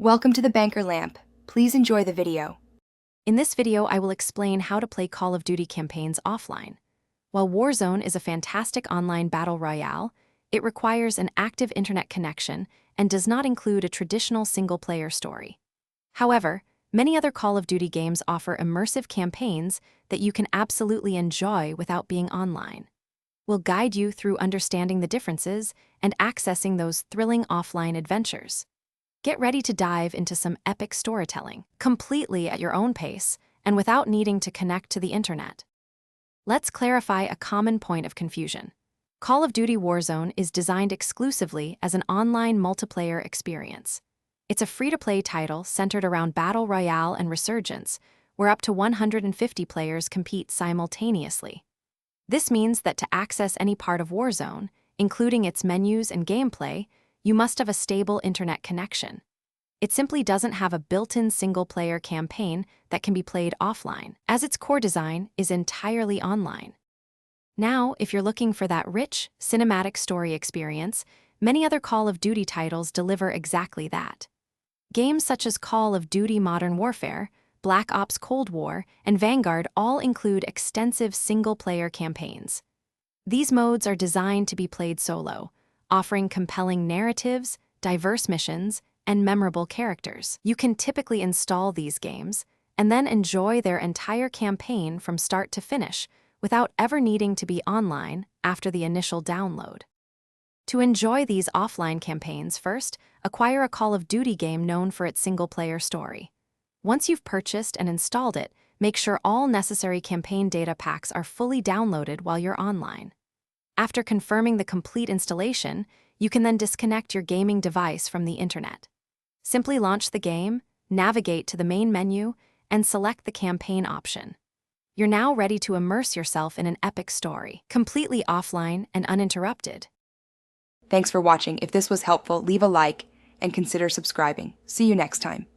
Welcome to the Banker Lamp. Please enjoy the video. In this video, I will explain how to play Call of Duty campaigns offline. While Warzone is a fantastic online battle royale, it requires an active internet connection and does not include a traditional single-player story. However, many other Call of Duty games offer immersive campaigns that you can absolutely enjoy without being online. We'll guide you through understanding the differences and accessing those thrilling offline adventures. Get ready to dive into some epic storytelling, completely at your own pace and without needing to connect to the internet. Let's clarify a common point of confusion. Call of Duty Warzone is designed exclusively as an online multiplayer experience. It's a free-to-play title centered around Battle Royale and Resurgence, where up to 150 players compete simultaneously. This means that to access any part of Warzone, including its menus and gameplay, you must have a stable internet connection. It simply doesn't have a built-in single-player campaign that can be played offline, as its core design is entirely online. Now, if you're looking for that rich, cinematic story experience, many other Call of Duty titles deliver exactly that. Games such as Call of Duty Modern Warfare, Black Ops Cold War, and Vanguard all include extensive single-player campaigns. These modes are designed to be played solo, offering compelling narratives, diverse missions, and memorable characters. You can typically install these games and then enjoy their entire campaign from start to finish without ever needing to be online after the initial download. To enjoy these offline campaigns, first, acquire a Call of Duty game known for its single-player story. Once you've purchased and installed it, make sure all necessary campaign data packs are fully downloaded while you're online. After confirming the complete installation, you can then disconnect your gaming device from the internet. Simply launch the game, navigate to the main menu, and select the campaign option. You're now ready to immerse yourself in an epic story, completely offline and uninterrupted. Thanks for watching. If this was helpful, leave a like and consider subscribing. See you next time.